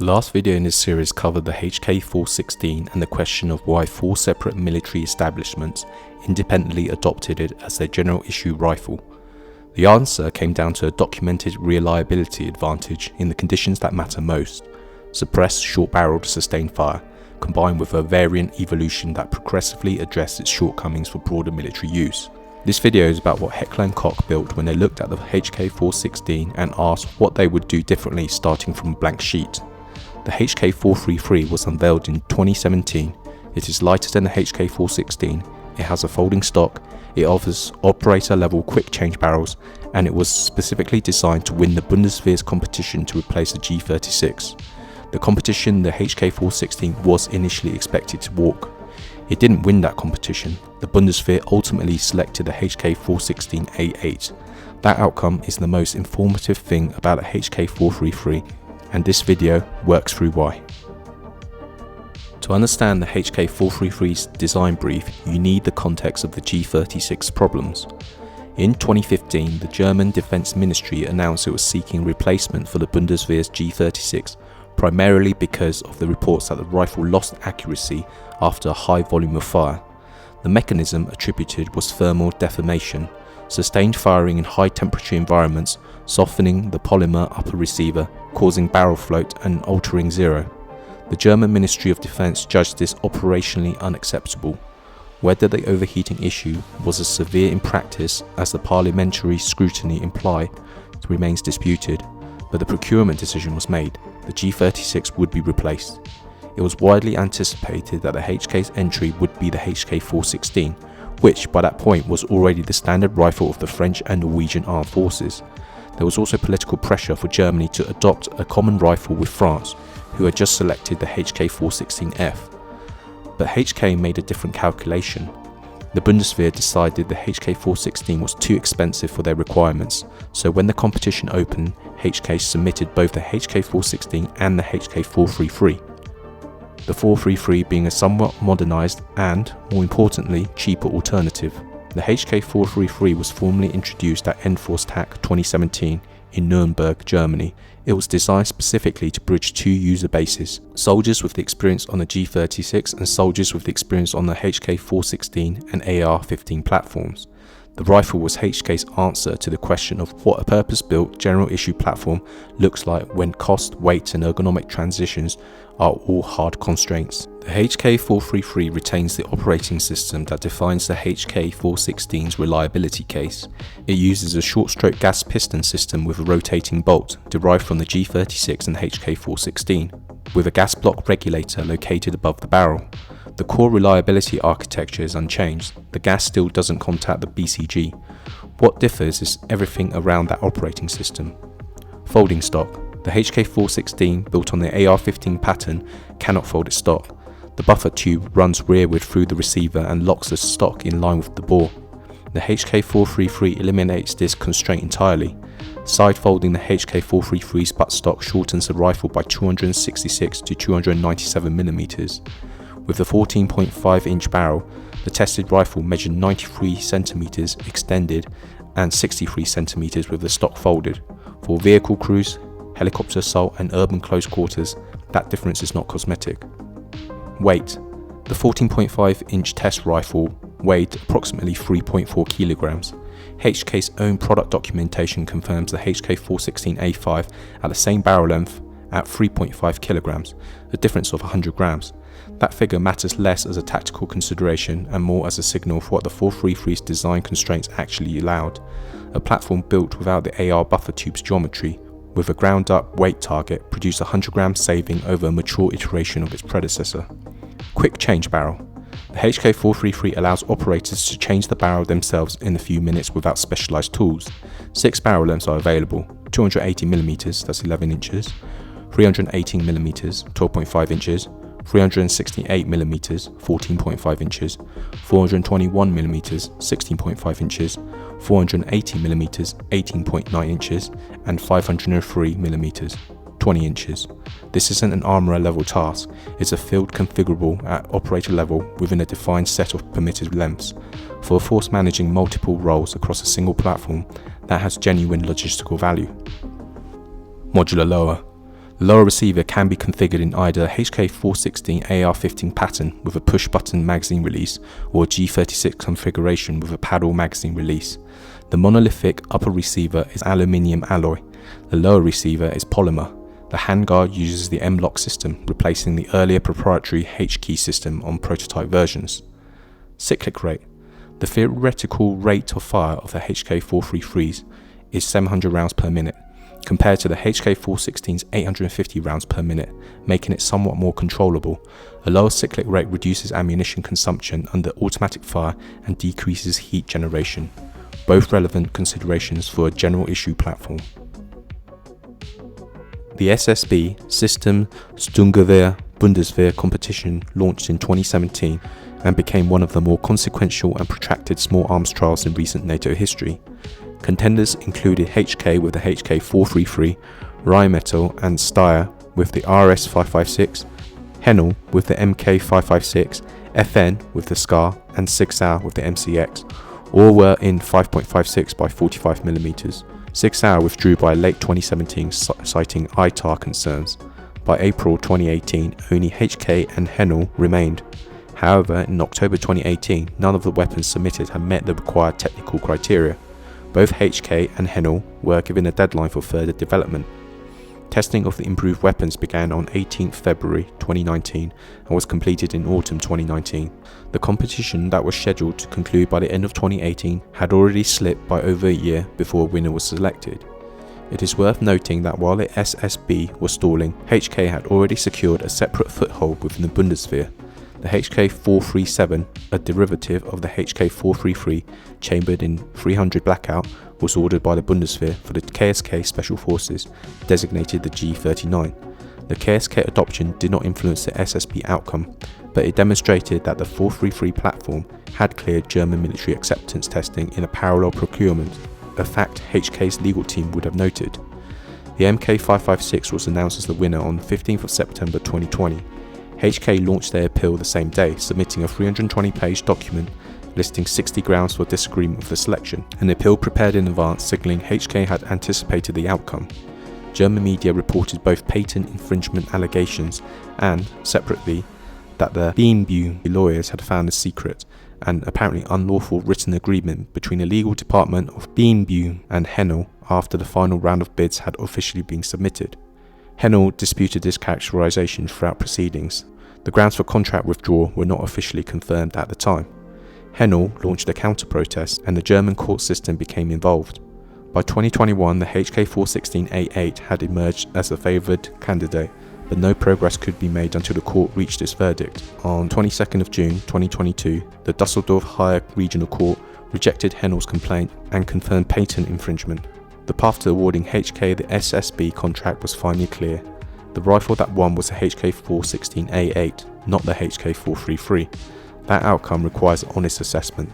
The last video in this series covered the HK416 and the question of why 4 separate military establishments independently adopted it as their general issue rifle. The answer came down to a documented reliability advantage in the conditions that matter most: suppressed short-barreled sustained fire, combined with a variant evolution that progressively addressed its shortcomings for broader military use. This video is about what Heckler and Koch built when they looked at the HK416 and asked what they would do differently starting from a blank sheet. The HK433 was unveiled in 2017. It is lighter than the HK416, it has a folding stock, it offers operator-level quick change barrels, and it was specifically designed to win the Bundeswehr Competition to replace the G36. The competition the HK416 was initially expected to walk. It didn't win that competition. The Bundeswehr ultimately selected the HK416 A8. That outcome is the most informative thing about the HK433, and this video works through why. To understand the HK433's design brief, you need the context of the G36 problems. In 2015, the German Defense Ministry announced it was seeking replacement for the Bundeswehr's G36, primarily because of the reports that the rifle lost accuracy after a high volume of fire. The mechanism attributed was thermal deformation, sustained firing in high temperature environments, softening the polymer upper receiver, causing barrel float and altering zero. The German Ministry of Defense judged this operationally unacceptable. Whether the overheating issue was as severe in practice as the parliamentary scrutiny implied remains disputed, but the procurement decision was made. The G36 would be replaced. It was widely anticipated that the HK's entry would be the HK416, which by that point was already the standard rifle of the French and Norwegian armed forces. There was also political pressure for Germany to adopt a common rifle with France, who had just selected the HK416F. But HK made a different calculation. The Bundeswehr decided the HK416 was too expensive for their requirements, so when the competition opened, HK submitted both the HK416 and the HK433. The 433 being a somewhat modernised and, more importantly, cheaper alternative. The HK433 was formally introduced at Enforce TAC 2017 in Nuremberg, Germany. It was designed specifically to bridge two user bases: soldiers with the experience on the G36 and soldiers with the experience on the HK416 and AR-15 platforms. The rifle was HK's answer to the question of what a purpose-built general issue platform looks like when cost, weight and ergonomic transitions are all hard constraints. The HK433 retains the operating system that defines the HK416's reliability case. It uses a short-stroke gas piston system with a rotating bolt derived from the G36 and HK416, with a gas block regulator located above the barrel. The core reliability architecture is unchanged. The gas still doesn't contact the BCG. What differs is everything around that operating system. Folding stock. The HK416, built on the AR-15 pattern, cannot fold its stock. The buffer tube runs rearward through the receiver and locks the stock in line with the bore. The HK433 eliminates this constraint entirely. Side folding the HK433's buttstock shortens the rifle by 266 to 297mm. With the 14.5-inch barrel, the tested rifle measured 93 cm extended and 63 cm with the stock folded. For vehicle crews, helicopter assault and urban close quarters, that difference is not cosmetic. Weight. The 14.5-inch test rifle weighed approximately 3.4 kilograms. HK's own product documentation confirms the HK416 A5 at the same barrel length at 3.5 kilograms, a difference of 100 grams. That figure matters less as a tactical consideration and more as a signal for what the 433's design constraints actually allowed. A platform built without the AR buffer tube's geometry, with a ground-up weight target, produced a 100 gram saving over a mature iteration of its predecessor. Quick change barrel. The HK433 allows operators to change the barrel themselves in a few minutes without specialised tools. 6 barrel lengths are available: 280mm, that's 11 inches, 318mm, 12.5 inches, 368mm, 14.5 inches, 421mm, 16.5 inches, 480mm, 18.9 inches, and 503mm, 20 inches. This isn't an armourer level task, it's a field configurable at operator level within a defined set of permitted lengths. For a force managing multiple roles across a single platform, that has genuine logistical value. Modular lower. The lower receiver can be configured in either a HK416 AR15 pattern with a push-button magazine release or a G36 configuration with a paddle magazine release. The monolithic upper receiver is aluminium alloy. The lower receiver is polymer. The handguard uses the M-LOK system, replacing the earlier proprietary H-key system on prototype versions. Cyclic rate. The theoretical rate of fire of the HK433s is 700 rounds per minute, compared to the HK416's 850 rounds per minute, making it somewhat more controllable. A lower cyclic rate reduces ammunition consumption under automatic fire and decreases heat generation, both relevant considerations for a general issue platform. The SSB System Sturmgewehr Bundeswehr Competition launched in 2017 and became one of the more consequential and protracted small arms trials in recent NATO history. Contenders included HK with the HK433, Rheinmetall and Steyr with the RS556, Henkel with the MK556, FN with the SCAR, and Sig Sauer with the MCX. All were in 5.56 by 45mm. Sig Sauer withdrew by late 2017 citing ITAR concerns. By April 2018, only HK and Henkel remained. However, in October 2018, none of the weapons submitted had met the required technical criteria. Both HK and Henkel were given a deadline for further development. Testing of the improved weapons began on 18 February 2019 and was completed in autumn 2019. The competition that was scheduled to conclude by the end of 2018 had already slipped by over a year before a winner was selected. It is worth noting that while the SSB was stalling, HK had already secured a separate foothold within the Bundeswehr. The HK437, a derivative of the HK433, chambered in 300 blackout, was ordered by the Bundeswehr for the KSK Special Forces, designated the G39. The KSK adoption did not influence the SSB outcome, but it demonstrated that the 433 platform had cleared German military acceptance testing in a parallel procurement, a fact HK's legal team would have noted. The MK556 was announced as the winner on 15th of September 2020. HK launched their appeal the same day, submitting a 320-page document listing 60 grounds for disagreement with the selection, an appeal prepared in advance signaling HK had anticipated the outcome. German media reported both patent infringement allegations and, separately, that the Beambu lawyers had found a secret and apparently unlawful written agreement between the legal department of Beambu and Henkel after the final round of bids had officially been submitted. Henkel disputed this characterization throughout proceedings. The grounds for contract withdrawal were not officially confirmed at the time. Henkel launched a counter-protest and the German court system became involved. By 2021, the HK416 A8 had emerged as the favoured candidate, but no progress could be made until the court reached its verdict. On 22nd of June 2022, the Düsseldorf Higher Regional Court rejected Henkel's complaint and confirmed patent infringement. The path to awarding HK the SSB contract was finally clear. The rifle that won was the HK416 A8, not the HK433. That outcome requires an honest assessment.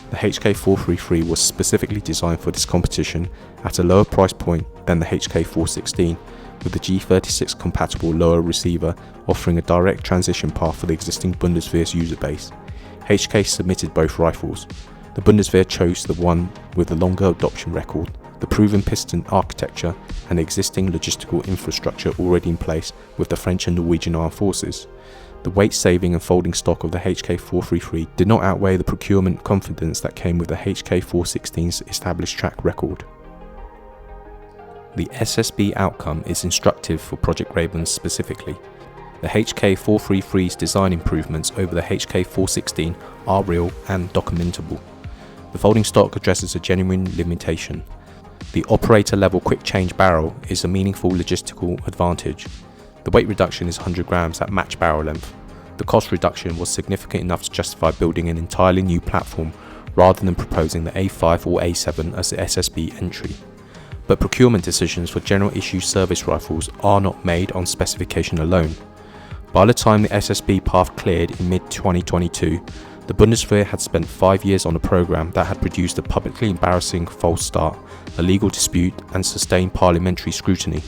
The HK433 was specifically designed for this competition at a lower price point than the HK416, with the G36 compatible lower receiver offering a direct transition path for the existing Bundeswehr's user base. HK submitted both rifles. The Bundeswehr chose the one with the longer adoption record, the proven piston architecture and the existing logistical infrastructure already in place with the French and Norwegian armed forces. The weight saving and folding stock of the HK433 did not outweigh the procurement confidence that came with the HK416's established track record. The SSB outcome is instructive for Project Grayburn specifically. The HK433's design improvements over the HK416 are real and documentable. The folding stock addresses a genuine limitation. The operator-level quick-change barrel is a meaningful logistical advantage. The weight reduction is 100 grams at match barrel length. The cost reduction was significant enough to justify building an entirely new platform rather than proposing the A5 or A7 as the SSB entry. But procurement decisions for general issue service rifles are not made on specification alone. By the time the SSB path cleared in mid-2022, the Bundeswehr had spent 5 years on a program that had produced a publicly embarrassing false start, a legal dispute and sustained parliamentary scrutiny.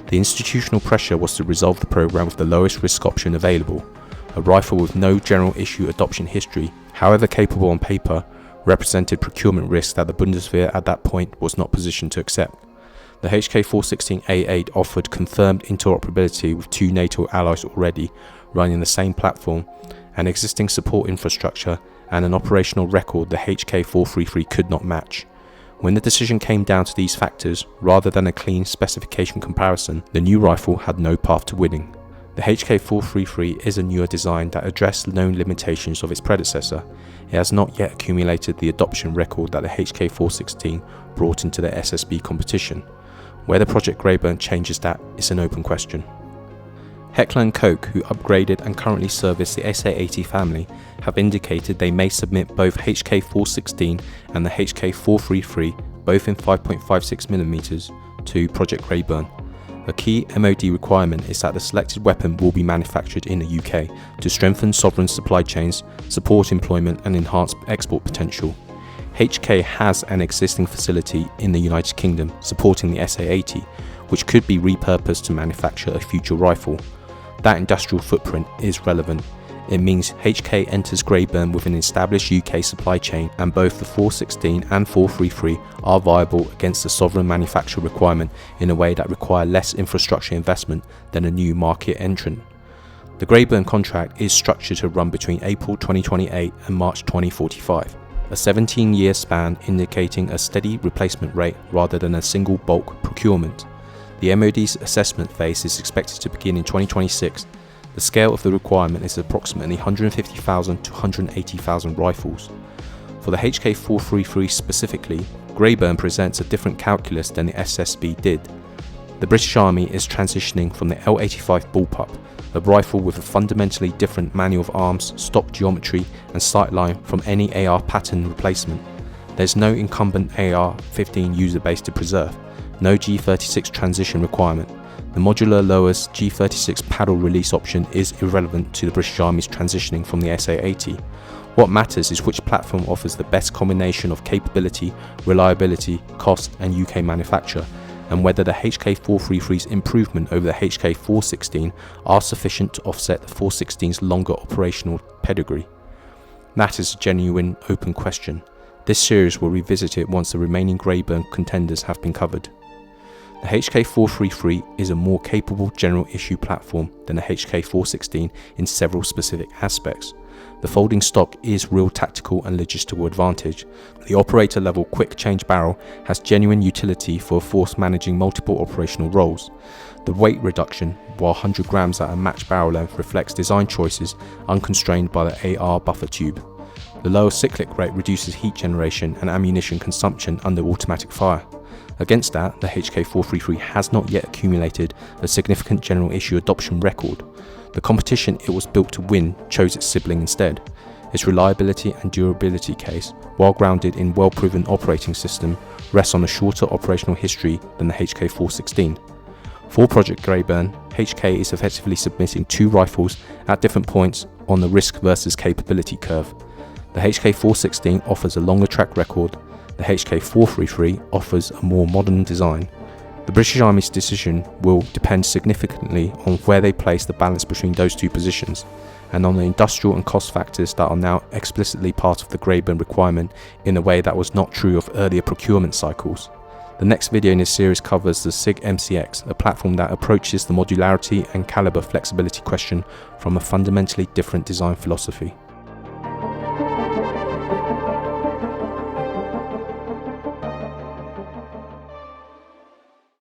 The institutional pressure was to resolve the program with the lowest risk option available. A rifle with no general issue adoption history, however capable on paper, represented procurement risk that the Bundeswehr at that point was not positioned to accept. The HK416 A8 offered confirmed interoperability with 2 NATO allies already running the same platform, an existing support infrastructure, and an operational record the HK433 could not match. When the decision came down to these factors, rather than a clean specification comparison, the new rifle had no path to winning. The HK433 is a newer design that addressed known limitations of its predecessor. It has not yet accumulated the adoption record that the HK416 brought into the SSB competition. Whether Project Grayburn changes that is an open question. Heckler and Koch, who upgraded and currently service the SA80 family, have indicated they may submit both HK416 and the HK433, both in 5.56mm, to Project Grayburn. A key MOD requirement is that the selected weapon will be manufactured in the UK to strengthen sovereign supply chains, support employment and enhance export potential. HK has an existing facility in the United Kingdom supporting the SA80, which could be repurposed to manufacture a future rifle. That industrial footprint is relevant. It means HK enters Grayburn with an established UK supply chain, and both the 416 and 433 are viable against the sovereign manufacture requirement in a way that require less infrastructure investment than a new market entrant. The Grayburn contract is structured to run between April 2028 and March 2045, a 17-year span indicating a steady replacement rate rather than a single bulk procurement. The MOD's assessment phase is expected to begin in 2026. The scale of the requirement is approximately 150,000 to 180,000 rifles. For the HK433 specifically, Grayburn presents a different calculus than the SSB did. The British Army is transitioning from the L85 bullpup, a rifle with a fundamentally different manual of arms, stock geometry and sightline from any AR pattern replacement. There's no incumbent AR-15 user base to preserve, no G36 transition requirement. The modular lowers G36 paddle release option is irrelevant to the British Army's transitioning from the SA80. What matters is which platform offers the best combination of capability, reliability, cost and UK manufacture, and whether the HK433's improvement over the HK416 are sufficient to offset the 416's longer operational pedigree. That is a genuine open question. This series will revisit it once the remaining Grayburn contenders have been covered. The HK433 is a more capable general issue platform than the HK416 in several specific aspects. The folding stock is real tactical and logistical advantage. The operator level quick change barrel has genuine utility for a force managing multiple operational roles. The weight reduction, while 100 grams at a matched barrel length, reflects design choices unconstrained by the AR buffer tube. The lower cyclic rate reduces heat generation and ammunition consumption under automatic fire. Against that, the HK433 has not yet accumulated a significant general issue adoption record. The competition it was built to win chose its sibling instead. Its reliability and durability case, while grounded in well-proven operating system, rests on a shorter operational history than the HK416. For Project Grayburn, HK is effectively submitting 2 rifles at different points on the risk versus capability curve. The HK416 offers a longer track record. The HK433 offers a more modern design. The British Army's decision will depend significantly on where they place the balance between those 2 positions, and on the industrial and cost factors that are now explicitly part of the Grayburn requirement in a way that was not true of earlier procurement cycles. The next video in this series covers the SIG MCX, a platform that approaches the modularity and caliber flexibility question from a fundamentally different design philosophy.